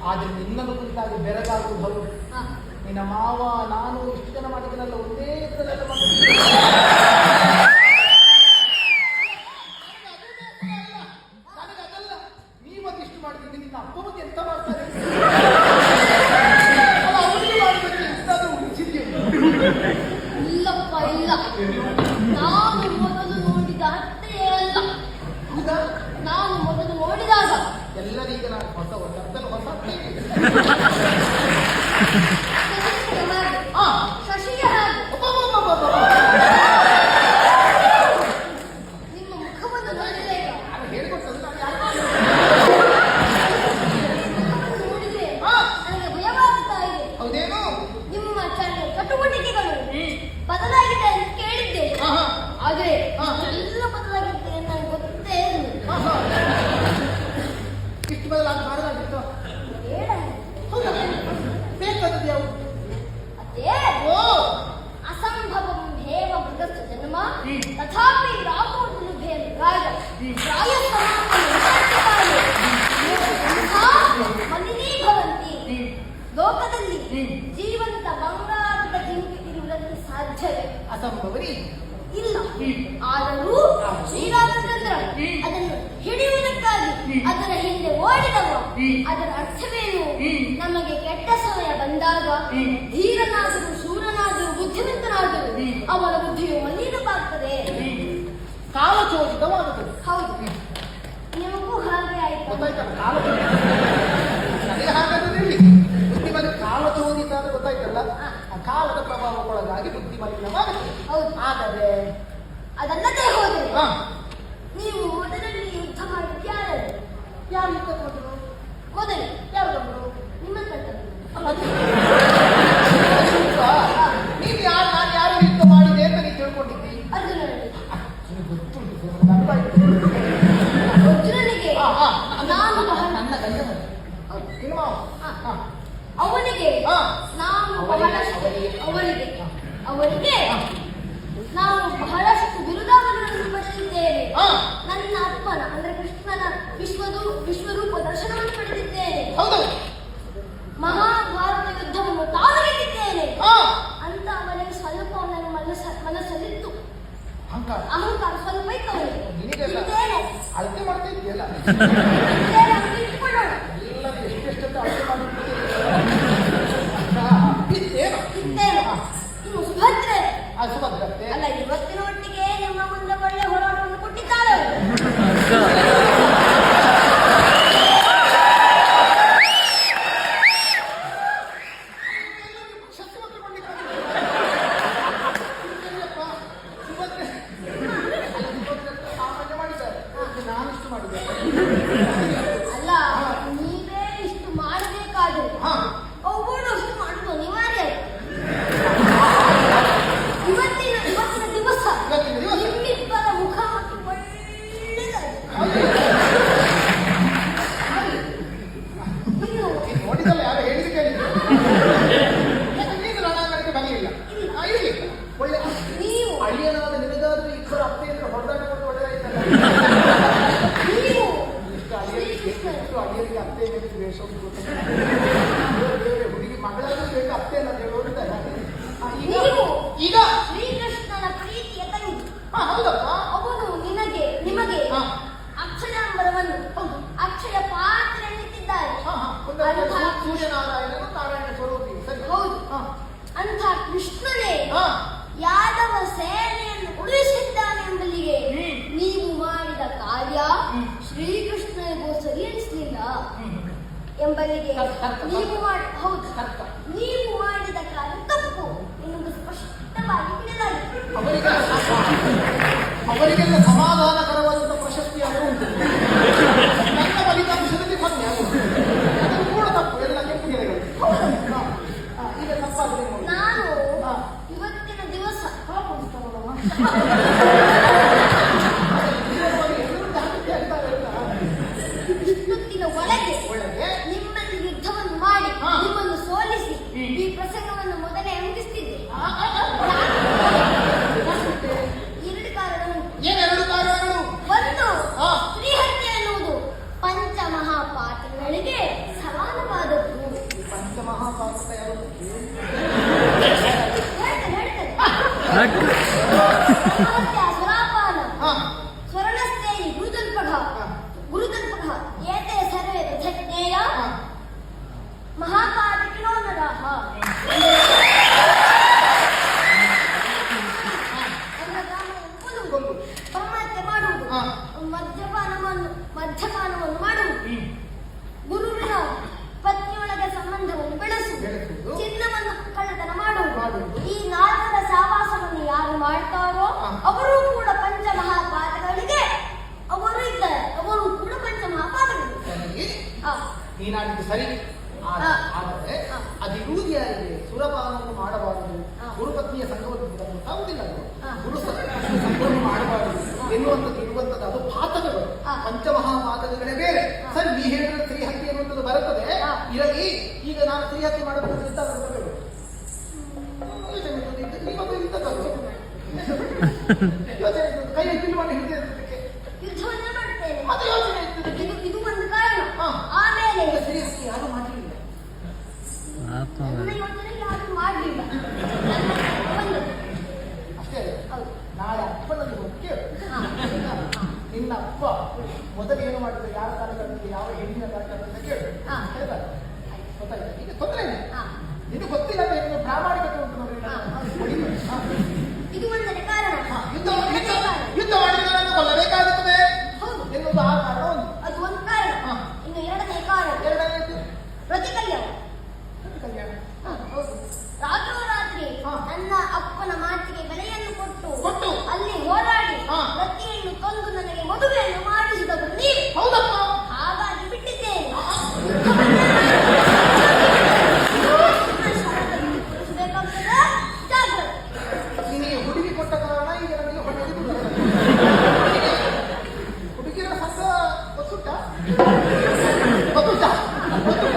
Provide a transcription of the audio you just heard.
ಆದ್ರೆ ನಿನ್ನನ್ನು ಕುರಿತಾಗಿ ಬೆರಗಾಗುವುದು ಹೌದು. ನಿನ್ನ ಮಾವ ನಾನು ಇಷ್ಟು ಜನ ಮಾಡಿದನಲ್ಲ ಒಂದೇ ನನಗದಲ್ಲ. ನೀ ಮತ್ತೆ ಇಷ್ಟು ಮಾಡಿದ್ದೀನಿ, ನಿನ್ನ ಅಪ್ಪ ಮತ್ತೆ ಎಂತ ಮಾಡ್ತಾರೆ? ಇಲ್ಲಪ್ಪ ಇಲ್ಲ, ನಾನು ಮೊದಲು ನೋಡಿದ ಅತ್ತೆಯೇ ಅಲ್ಲ. ನಾನು ಮೊದಲು ನೋಡಿದಾಗ ಎಲ್ಲರೀಗ ನಾನು ಹೊಸ ಶಶಿಗೆ ನಿಮ್ಮ ಮುಖವನ್ನು ನೋಡಿದ್ರೆ ನನಗೆ ಭಯವಾಗುತ್ತಾ ಇದೆ. ಹೌದೇನು? ನಿಮ್ಮ ಚಟುವಟಿಕೆಗಳು ಬದಲಾಗಿದೆ ಅಂತ ಕೇಳಿದ್ದೆ, ಆದ್ರೆ ಎಲ್ಲ ಬದಲಾಗಿದೆ ನನಗೆ ಗೊತ್ತೇ ಇಷ್ಟು ಬದಲಾಗಿ ಮಾಡಲಾಗಿತ್ತು. ಬೇಕಾದದ್ದು ಯಾವುದು? ಅದೇ ಅಸಂಭವಂ ಹೇವ ಮೃಗಸ್ಥ ಜನ್ಮ ತಥಾಪಿ ರಾಮೋರ್ಜುನ ಭೇದ ರಾಜ ಪ್ರಾಯ ಮಲಿನೀ ಭವಂತಿ. ಲೋಕದಲ್ಲಿ ಜೀವಂತ ಬಂಗಾರದ ಜಿಂಕೆ ಇರುವುದಕ್ಕೆ ಸಾಧ್ಯವೇ? ಅಸಂಭವರಿ ಇಲ್ಲ. ಆದರೂ ಶ್ರೀರಾಮಚಂದ್ರ ಅದನ್ನು ಹಿಡಿಯುವುದಕ್ಕಾಗಿ ಅದರ ಹಿಂದೆ ಓಡಿದವ. ಅದರ ಅರ್ಥವೇನು? ನಮಗೆ ಕೆಟ್ಟ ಸಮಯ ಬಂದಾಗ ಧೀರನಾದರೂ ಶೂರನಾದರೂ ಬುದ್ಧಿವಂತನಾದರೂ ಅವನ ಬುದ್ಧಿಯು ಮಲಿನವಾಗ್ತದೆ, ಕಾಲಚೋದಿತವಾಗುತ್ತದೆ. ಹೌದು, ನಿಮಗೂ ಹಾಗೆ ಆಯ್ತು. ನನಗೆ ಹಾಗಾದ್ರೆ ಬುದ್ಧಿಮಲಿ ಕಾಲಚೋದಿತ ಅಂತ ಗೊತ್ತಾಯ್ತಲ್ಲ, ಆ ಕಾಲದ ಪ್ರಭಾವಕ್ಕೊಳಗಾಗಿ ಬುದ್ಧಿ ಮಲಿನವಾಗುತ್ತೆ. ಹೌದು, ಆದರೆ ಅದಲ್ಲದೆ ಹೋದರೆ ನೀವು ಮೊದಲಲ್ಲಿ ಯುದ್ಧ ಮಾಡಿದ್ದು ಯಾರು ಯುದ್ಧ ಮಾಡಿದ್ರು? ಮೊದಲೇ ಯಾರು ಬಂದರು? ನಿಮ್ಮ ತಂಡಗಳು. ನೀನು ಯಾರು, ನಾನು ಯಾರು ಯುದ್ಧ ಮಾಡಿದೆ ಅಂತ ನೀನು ತಿಳ್ಕೊಂಡಿದ್ದಿ? ಅರ್ಜುನನಿಗೆ ನಾನು ನಾನು ನನ್ನ ಗಂಡ ಅವನಿಗೆ ನಾನು ಬಹಳಷ್ಟು ಅವರಿಗೆ ನಾವು ಬಹಳಷ್ಟು ಬಿರುದಾವಗಳನ್ನು ಪಡೆದಿದ್ದೇವೆ. ನನ್ನ ಅಪ್ಪನ ಅಂದ್ರೆ ಕೃಷ್ಣನ ವಿಶ್ವರೂಪ ದರ್ಶನವನ್ನು ಪಡೆದಿದ್ದೇನೆ. ಮಹಾಭಾರತ ಯುದ್ಧವನ್ನು ತಾನು ಗೆದ್ದಿದ್ದೇನೆ ಅಂತ ಅವನಿಗೆ ಸ್ವಲ್ಪ ಅವನ ಮನಸ್ಸಲ್ಲಿತ್ತು. ಅಹಂಕಾರ ಸ್ವಲ್ಪ ಇತ್ತು ಅವನಿಗೆ. ಅಳತೆ ಮಾಡ್ತಾ ಇದೆಯಲ್ಲ, ಇಟ್ಕೊಳ್ಳೋಣ. ಎಷ್ಟೆಷ್ಟು ಅಳತೆ ಮಾಡಿದ್ದೇನೆ. ಇನ್ನು ಸುಭದ್ರೆ ಸುಭದ್ರತೆ ಅಲ್ಲ, ಇವತ್ತಿನ ಒಟ್ಟಿಗೆ ನಿಮ್ಮ ಮುಂದೆ ಒಳ್ಳೆ ಹೋರಾಟವನ್ನು ಕೊಟ್ಟಿದ್ದಾರೆ. ಅಲ್ಲ, ನೀವೇ ಇಷ್ಟು ಮಾಡಬೇಕಾದ್ರೆ ಅವುಗಳು ಅಷ್ಟು ಮಾಡುವುದು ಅನಿವಾರ್ಯ. ಇವತ್ತಿನ ದಿವಸ ನಿಮ್ಮಿಬ್ಬರ ಮುಖ ಮತ್ತು ನೋಡಿದಲ್ಲ, ಯಾರು ಹೇಳಿದ ಕೇಳಿದ್ರು. ನೀನು ರಣಾಂಗಣಕ್ಕೆ ಬರಲಿಲ್ಲ, ಒಳ್ಳೆ ನೀವು ಅಳಿಯನಾದ ನಿನಗಾದ್ರೂ ಇಬ್ಬರು ಅತ್ತೆಯನ್ನು ಹೊರದಾಟ ಕೊಟ್ಟು ಒಳ್ಳೆದಾಯ್ತಲ್ಲ. ಎಷ್ಟು ಅಳಿಯರಿಗೆ ಅತ್ತೆ ಮೇಲೆ ದ್ವೇಷ ಹುಡುಗಿ ಮಗಳಾದ್ರೂ ಬೇಕು, ಅತ್ತೆ ಎಲ್ಲ ಹೇಳೋದಿಲ್ಲ. ಈಗ ಶ್ರೀಕೃಷ್ಣನ ಪ್ರೀತಿಯ ತಂಗಿ. ಹೌದಪ್ಪ, ಅವನು ನಿಮಗೆ ಅಕ್ಷರಾಂಬರವನ್ನು ಅಕ್ಷಯ ಪಾತ್ರೆಯನ್ನಿಟ್ಟಿದ್ದಾರೆ. ಸೂರ್ಯನಾರಾಯಣನು ನಾರಾಯಣ ಸ್ವರೂಪಿ. ಹೌದು, ಅಂಥ ಕೃಷ್ಣನೇ ಯಾದವ ಸೇನೆಯನ್ನು ಉಳಿಸಿದ್ದಾನೆ ಎಂಬಲ್ಲಿಗೆ ನೀವು ಮಾಡಿದ ಕಾರ್ಯ ಶ್ರೀಕೃಷ್ಣನಿಗೂ ಸರಿ ಅನಿಸಲಿಲ್ಲ ಎಂಬಲ್ಲಿಗೆ ನೀವು ಮಾಡಿದ ಕಾರ್ಯ ತಪ್ಪು ಎನ್ನುವುದು ಸ್ಪಷ್ಟವಾಗಿ ತಿಳಿದಾಗಿದೆ. ಅವರಿಗೆಲ್ಲ ಸಮಾಧಾನಕರವಾದಂತಹ ಪ್ರಶಸ್ತಿ ಅದು ಉಂಟು. ನನ್ನ ಫಲಿತಾಂಶದಲ್ಲಿ ಕಮ್ಮಿ ಆಗುವುದು, ಅದು ಕೂಡ ತಪ್ಪು. ಎಲ್ಲ ಕೆಂಪು ಗೆರೆಗಳು. ಈಗ ತಪ್ಪಾಗಿದೆ. ನಾನು ಇವತ್ತಿನ ದಿವಸ ಇಷ್ಟೊತ್ತಿನ ಒಳಗೆ ನಿಮ್ಮಲ್ಲಿ ಯುದ್ಧವನ್ನು ಮಾಡಿ ನಿಮ್ಮನ್ನು ಸೋಲಿಸಿ ಈ ಪ್ರಸಂಗವನ್ನು ಮೊದಲೇ ಮುಗಿಸ್ತಿದ್ದೆ. ಎರಡು ಕಾರಣಗಳು. ಏನೆರಡು ಕಾರಣಗಳು? ಒಂದು, ಶ್ರೀಹರಿ ಸರಿ. ಹಾ. ಆದರೆ ಹಾ. ಅದಿರುವುದು ಯಾರಿಗೆ? ಸುರಪಾನವನ್ನು ಮಾಡಬಾರದು, ಹಾ. ಗುರುಪತ್ನಿಯ ಸಂಘವನ್ನು ಗೊತ್ತಾಗುವುದಿಲ್ಲ ಅದು. ಹಾ. ಗುರು ಸಂಘವನ್ನು ಮಾಡಬಾರದು ಎನ್ನುವಂಥದ್ದು ಇರುವಂಥದ್ದು ಅದು ಪಾತಕಗಳು. ಹಾ. ಪಂಚಮಹಾಪಾತಕಗಳೇ ಬೇರೆ. ಹಾ. ಸರಿ, ನೀ ಹೇಳಿದ್ರೆ ಸ್ತ್ರೀಹತ್ಯೆ ಎನ್ನುವಂಥದ್ದು ಬರುತ್ತದೆ. ಹಾ. ಇರಲಿ, ಈಗ ನಾನು ಸ್ತ್ರೀಹತ್ಯೆ ಮಾಡಬಹುದು ಅಂತ ಬರಬೇಕು. ಯೋಚನೆ ಕೈ ಎತ್ತಿಲು ಮಾಡಿ ಹಿಡಿದೆ ಅದಕ್ಕೆ ಯುದ್ಧವನ್ನ ಮಾಡ್ತೇನೆ. ಮತ್ತೆ ಯೋಚನೆ ಇರ್ತದೆ. ಇದು ಒಂದು ಕಾರಣ. ಹಾ. ಆಮೇಲೆ ಈಗ ಸ್ತ್ರೀಹತ್ಯೆ ಯಾರು ಮಾಡಲಿಲ್ಲ. ನನ್ನ ಯೋಚನೆ ಯಾರು ಮಾಡಲಿಲ್ಲ. ಒಂದು ಅಷ್ಟೇ ಅಲ್ಲ. ಹೌದು. ನಾಳೆ ಅಪ್ಪನಲ್ಲಿ ಹೋಗಿ ಕೇಳು. ಹಾ. ನಿನ್ನ ಅಪ್ಪ ಮೊದಲು ಏನು ಮಾಡಿದ್ರು, ಯಾರ ಕಾರ್ಯಕ್ರಮಕ್ಕೆ, ಯಾವ ಹೆಣ್ಣಿನ ಕಾರ್ಯಕ್ರಮಕ್ಕೆ ಕೇಳು. ಹಾ. ಹೇಳ್ತಾರೆ. ಗೊತ್ತಾಯ್ತಾ? ಈಗ ತೊಂದರೆ ಇಲ್ಲ. ಹಾ. ನಿನಗೆ ಗೊತ್ತಿಲ್ಲ ಅಂತ ಏನು ಪ್ರಾಮಾಣಿಕತೆ ಉಂಟು ನೋಡಿ. ಹಾ. ಹೊಡಿಬೇಡಿ. ಹಾ. ಇದು ಒಂದನೇ ಕಾರಣ. ಹಾ. ಯುದ್ಧ ಮಾಡಿದರೆ ಕೊಲ್ಲಬೇಕಾಗುತ್ತದೆ ಹೌದು. ಎನ್ನುವುದು ಆ ಕಾರಣ ಒಂದು. ಅದು ಒಂದು ಕಾರಣ. ಹಾ. ಇನ್ನು ಎರಡನೇ ಕಾರಣ ಎರಡನೇದು ಪ್ರತಿಕಲ್ಯಾಣ. ಕಲ್ಯಾಣ. ಹೌದು. ರಾತ್ರೋರಾತ್ರಿ ಹಾ. ನನ್ನ ಅಪ್ಪನ ಮಾತಿಗೆ ಬೆಲೆಯನ್ನು ಕೊಟ್ಟು ಕೊಟ್ಟು ಅಲ್ಲಿ ಹೋರಾಡಿ ಹಾ. ಪ್ರತಿಯನ್ನು ತಂದು ನನಗೆ ಮದುವೆಯನ್ನು ಮಾಡಿಸಿದವರು ನೀವು. ಹೌದಪ್ಪ. ಹಾಗಾಗಿ ಬಿಟ್ಟಿದ್ದೇನೆ. ಬೇಕಾಗ್ತದೆ ಜಾಗ್ರತೆ. ನಿನಗೆ ಹುಡುಗಿ ಕೊಟ್ಟ ಕಾರಣ ಈಗ ನನಗೆ ಹೊಡೆದು ಹುಡುಗಿಯರ ಸಂಘ ಗೊತ್ತುಂಟ ಗೊತ್ತುಂಟ ಗೊತ್ತುಂಟ